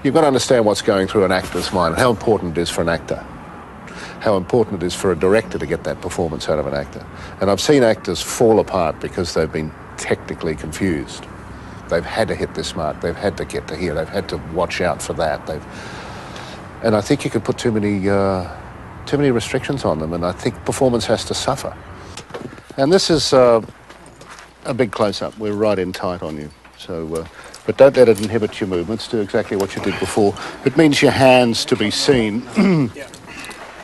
You've got to understand what's going through an actor's mind, how important it is for an actor, how important it is for a director to get that performance out of an actor. And I've seen actors fall apart because they've been technically confused. They've had to hit this mark, they've had to get to here, they've had to watch out for that. And I think you could put too many restrictions on them, and I think performance has to suffer. And this is a big close-up. We're right in tight on you. So, but don't let it inhibit your movements. Do exactly what you did before. It means your hands, to be seen,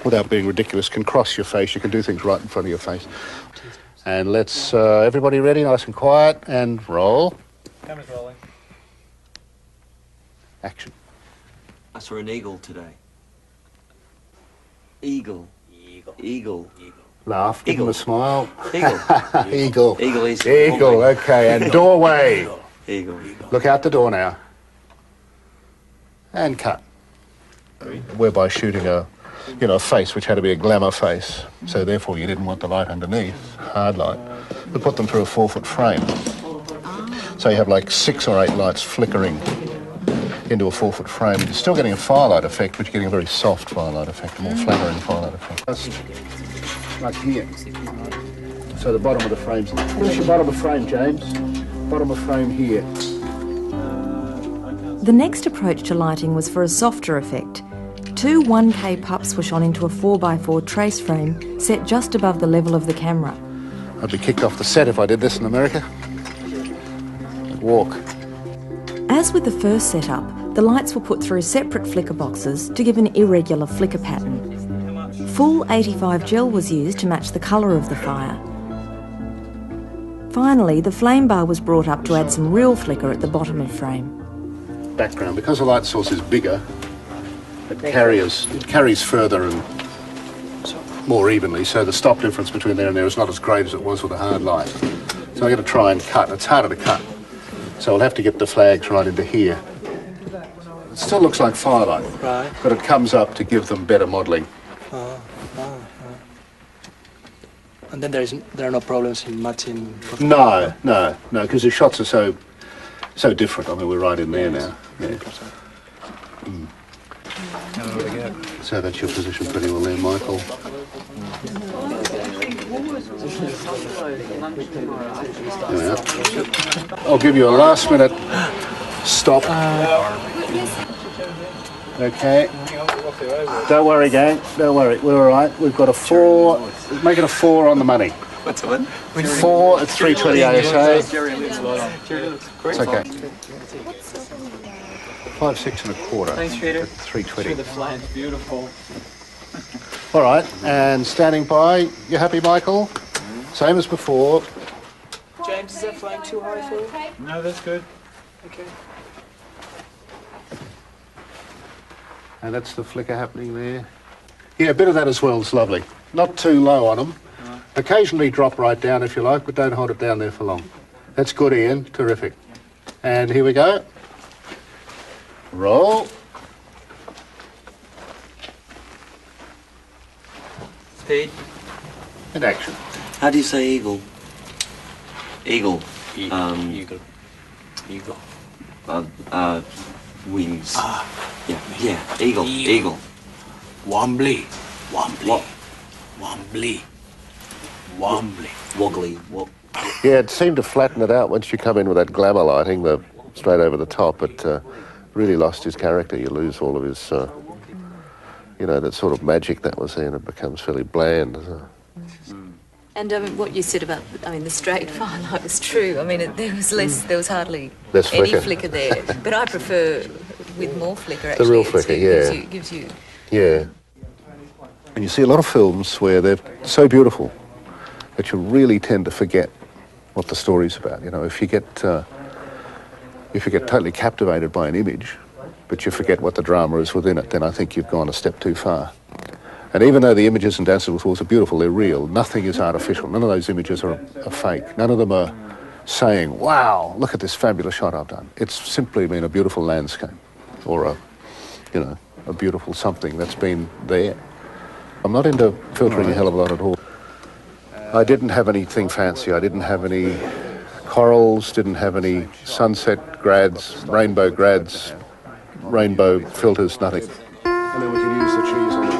without being ridiculous, can cross your face. You can do things right in front of your face. And let's, everybody ready, nice and quiet, and roll. Camera's rolling. Action. I saw an eagle today. Eagle. Eagle. Eagle. Laugh, give them a smile. Eagle. Eagle. Eagle is... Eagle, okay, and doorway. Eagle. Look out the door now. And cut. Whereby shooting a face which had to be a glamour face. So therefore you didn't want the light underneath, hard light. We put them through a 4-foot frame. So you have like 6 or 8 lights flickering into a 4-foot frame. You're still getting a firelight effect, but you're getting a very soft firelight effect, a more flattering firelight effect. Just like here. So the bottom of the frame's... Where's your bottom of frame, James? Bottom of frame here. The next approach to lighting was for a softer effect. 2 1K pups were shone into a 4x4 trace frame set just above the level of the camera. I'd be kicked off the set if I did this in America. I'd walk. As with the first setup, the lights were put through separate flicker boxes to give an irregular flicker pattern. Full 85 gel was used to match the colour of the fire. Finally, the flame bar was brought up to add some real flicker at the bottom of frame. Background, because the light source is bigger, it carries further and more evenly, so the stop difference between there and there is not as great as it was with a hard light. So I'm going to try and cut. It's harder to cut. So I'll have to get the flags right into here. It still looks like firelight, Right. but it comes up to give them better modelling. And then there are no problems in matching. No, because the shots are so different. I mean, we're right in there now. Yeah. So that's your position pretty well there, Michael. There we are. I'll give you a last minute stop. Okay. Don't worry, gang. Don't worry. We're all right. We've got a 4. Make it a 4 on the money. What's the one? 4 at 320 ASA. It's okay. 5, 6 and a quarter. Thanks, Peter. At 320. The flame's beautiful. All right, and standing by. You happy, Michael? Same as before. James, is that flame too high for you? No, that's good. Okay. And that's the flicker happening there. Yeah, a bit of that as well is lovely. Not too low on them. Occasionally drop right down if you like, but don't hold it down there for long. That's good, Ian. Terrific. And here we go. Roll. Speed. And action. How do you say eagle? Eagle. Eagle. Eagle. Wings. Yeah. Eagle. Eagle. Wobbly. What? Wobbly. Woggly. Yeah, it seemed to flatten it out once you come in with that glamour lighting, the straight over the top. It really lost his character. You lose all of his, that sort of magic that was there, and it becomes fairly bland. And what you said about, the straight firelight was true. There was hardly Less any flicker. flicker there. But I prefer with more flicker, actually. The real flicker, yeah. Gives you... Yeah. And you see a lot of films where they're so beautiful that you really tend to forget what the story's about. If you get totally captivated by an image, but you forget what the drama is within it, then I think you've gone a step too far. And even though the images in Dances with Wolves are beautiful, they're real. Nothing is artificial. None of those images are fake. None of them are saying, wow, look at this fabulous shot I've done. It's simply been a beautiful landscape or a beautiful something that's been there. I'm not into filtering a hell of a lot at all. I didn't have anything fancy. I didn't have any corals, didn't have any sunset grads, rainbow grads. rainbow filters, nothing. And then we can use the cheese on the thing.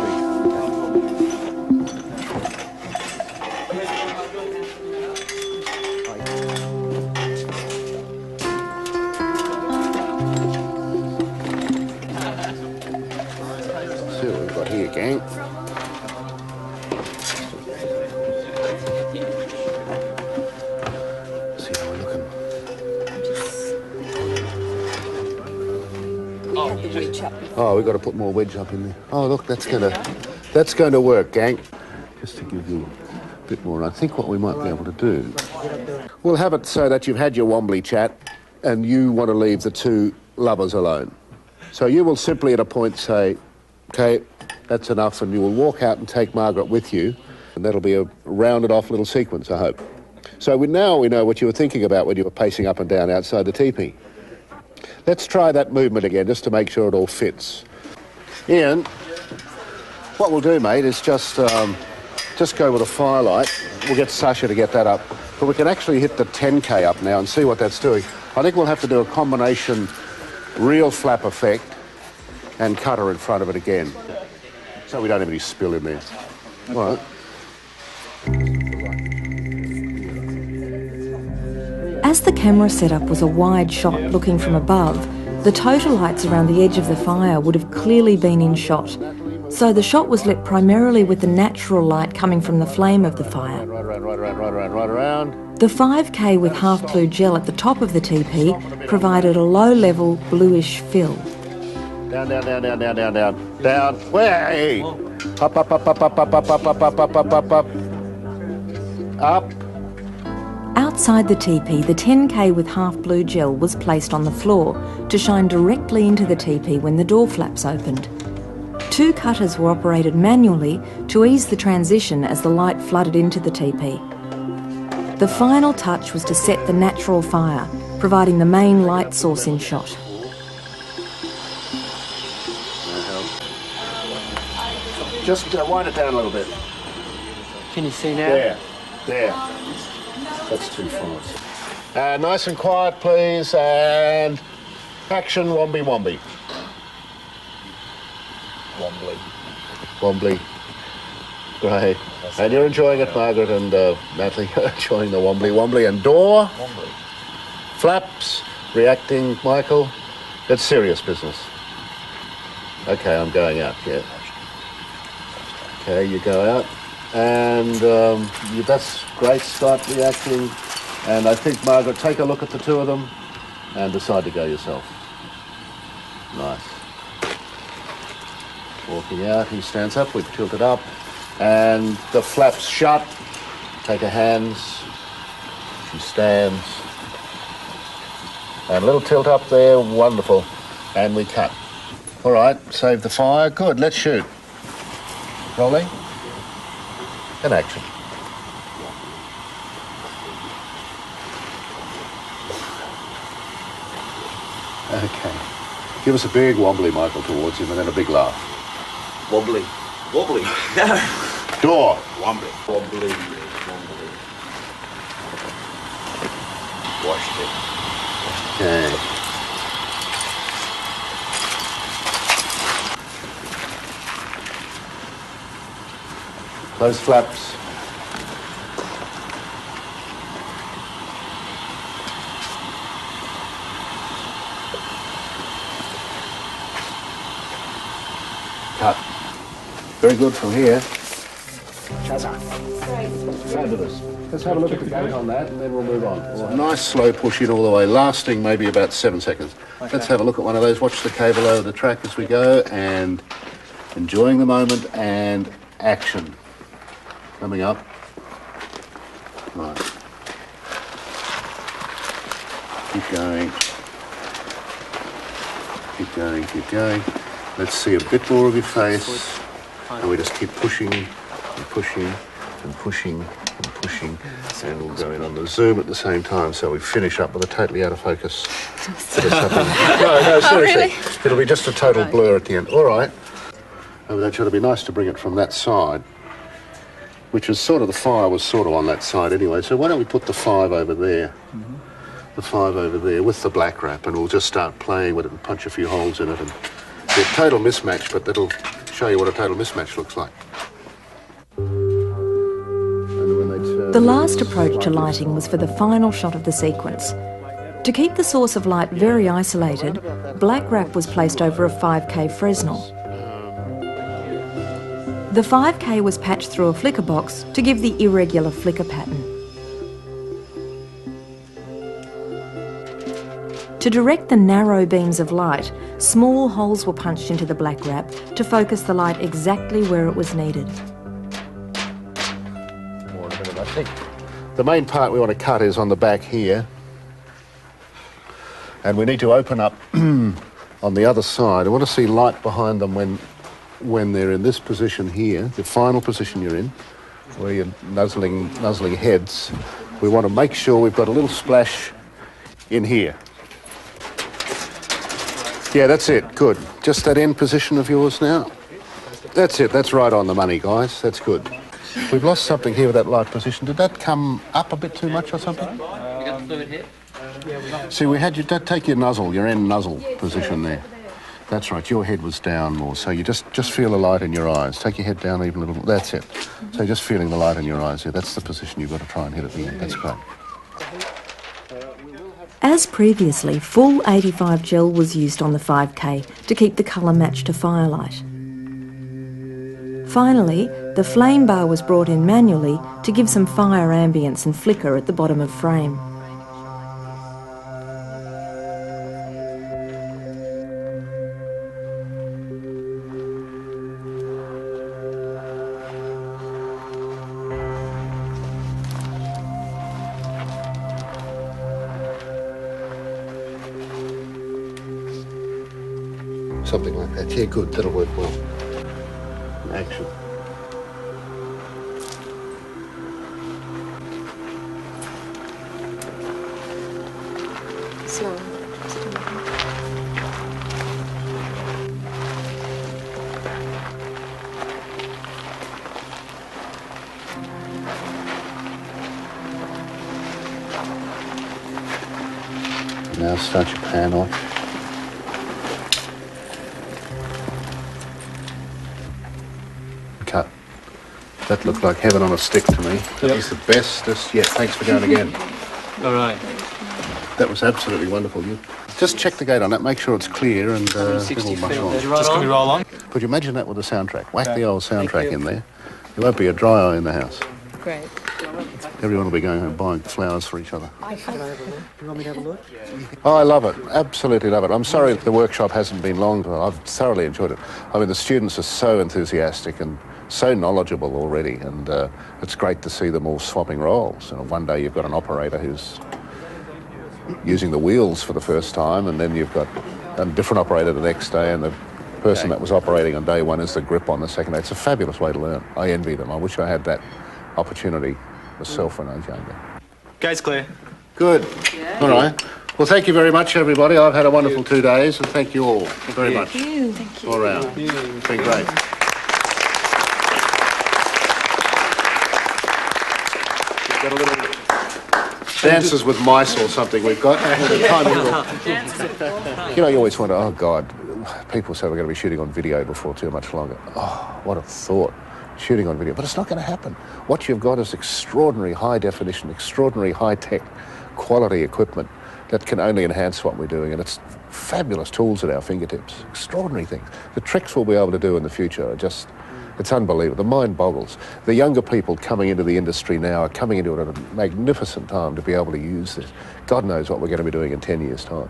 See what we've got here, gang. See how we're looking. Oh, we've got to put more wedge up in there. Oh, look, that's going to work, gang. Just to give you a bit more, I think what we might be able to do, we'll have it so that you've had your wobbly chat and you want to leave the two lovers alone. So you will simply at a point say, okay, that's enough, and you will walk out and take Margaret with you, and that'll be a rounded off little sequence, I hope. So now we know what you were thinking about when you were pacing up and down outside the teepee. Let's try that movement again, just to make sure it all fits. Ian, what we'll do, mate, is just go with a firelight. We'll get Sasha to get that up. But we can actually hit the 10K up now and see what that's doing. I think we'll have to do a combination real flap effect and cutter in front of it again, so we don't have any spill in there. All right. As the camera setup was a wide shot looking from above, the total lights around the edge of the fire would have clearly been in shot. So the shot was lit primarily with the natural light coming from the flame of the fire. Right around. The 5K with half blue gel at the top of the teepee provided a low-level bluish fill. Down. Down. Way! Up. Up. Outside the teepee, the 10K with half blue gel was placed on the floor to shine directly into the teepee when the door flaps opened. 2 cutters were operated manually to ease the transition as the light flooded into the teepee. The final touch was to set the natural fire, providing the main light source in shot. Just wind it down a little bit. Can you see now? There. That's too fast. Nice and quiet, please, and action, wombly. Wombly. Great. And you're enjoying it, Margaret and Natalie, enjoying the wombly. And door, flaps, reacting, Michael. It's serious business. Okay, I'm going out, yeah. Okay, you go out. And that's great, Scott, reacting. And I think, Margaret, take a look at the two of them and decide to go yourself. Nice. Walking out, he stands up, we tilt it up, and the flaps shut. Take her hands, she stands. And a little tilt up there, wonderful. And we cut. All right, save the fire, good, let's shoot. Rolling. And action. Okay. Give us a big wobbly, Michael, towards him, and then a big laugh. Wobbly. Door. Wobbly. Washed it. Okay. Close flaps. Cut. Very good from here. Fabulous. Let's have a look at the gate on that and then we'll move on. Well, nice slow push in all the way, lasting maybe about 7 seconds. Okay. Let's have a look at one of those. Watch the cable over the track as we go and enjoying the moment and action. Coming up. Right. Keep going. Keep going. Let's see a bit more of your face. And we just keep pushing and pushing and pushing and pushing. And we'll go in on the zoom at the same time so we finish up with a totally out of focus. No, seriously. Really? It'll be just a total blur at the end. All right. Oh, that should be nice to bring it from that side, which is sort of, the fire was sort of on that side anyway. So why don't we put the 5 over there? the 5 over there with the black wrap, and we'll just start playing with it and punch a few holes in it and get total mismatch, but that'll show you what a total mismatch looks like. The last approach to lighting was for the final shot of the sequence. To keep the source of light very isolated, black wrap was placed over a 5K Fresnel. The 5K was patched through a flicker box to give the irregular flicker pattern. To direct the narrow beams of light, small holes were punched into the black wrap to focus the light exactly where it was needed. More in a minute, I think. The main part we want to cut is on the back here. And we need to open up on the other side. I want to see light behind them when they're in this position here, the final position you're in, where you're nuzzling heads. We want to make sure we've got a little splash in here. Yeah, that's it. Good. Just that end position of yours now. That's it. That's right on the money, guys. That's good. We've lost something here with that light position. Did that come up a bit too much or something? You got fluid here? See, we had you take your nozzle, your end nozzle position there. That's right. Your head was down more, so you just feel the light in your eyes. Take your head down even a little. That's it. So just feeling the light in your eyes here. That's the position you've got to try and hit at the end. That's great. As previously, full 85 gel was used on the 5K to keep the colour matched to firelight. Finally, the flame bar was brought in manually to give some fire ambience and flicker at the bottom of frame. Something like that. Yeah, good. That'll work well. Action. Slow. Now start your pan off. Cut. That looked like heaven on a stick to me. That was the bestest yet. Thanks for going again. All right. That was absolutely wonderful. You just check the gate on that, make sure it's clear, and then we'll mush on. Just can we roll on? Could you imagine that with a soundtrack? Whack the old soundtrack in there. There won't be a dry eye in the house. Great. Everyone will be going home buying flowers for each other. You want me to have a look? Oh, I love it. Absolutely love it. I'm sorry the workshop hasn't been long, but I've thoroughly enjoyed it. I mean, the students are so enthusiastic and so knowledgeable already, and it's great to see them all swapping roles. You know, one day you've got an operator who's using the wheels for the first time, and then you've got a different operator the next day, and the person that was operating on day one is the grip on the second day. It's a fabulous way to learn. I envy them. I wish I had that opportunity myself when I was younger. Guys, clear. Good. Yeah. All right. Well, thank you very much, everybody. I've had a wonderful 2 days, and thank you all very much. Thank you. Thank you. All round. It's been great. We've got a little dances with mice or something we've got. You know, you always wonder, oh, God, people say we're going to be shooting on video before too much longer. Oh, what a thought. Shooting on video. But it's not going to happen. What you've got is extraordinary high definition, extraordinary high-tech quality equipment that can only enhance what we're doing, and it's fabulous tools at our fingertips. Extraordinary things. The tricks we'll be able to do in the future are just, it's unbelievable. The mind boggles. The younger people coming into the industry now are coming into it at a magnificent time to be able to use this. God knows what we're going to be doing in 10 years' time.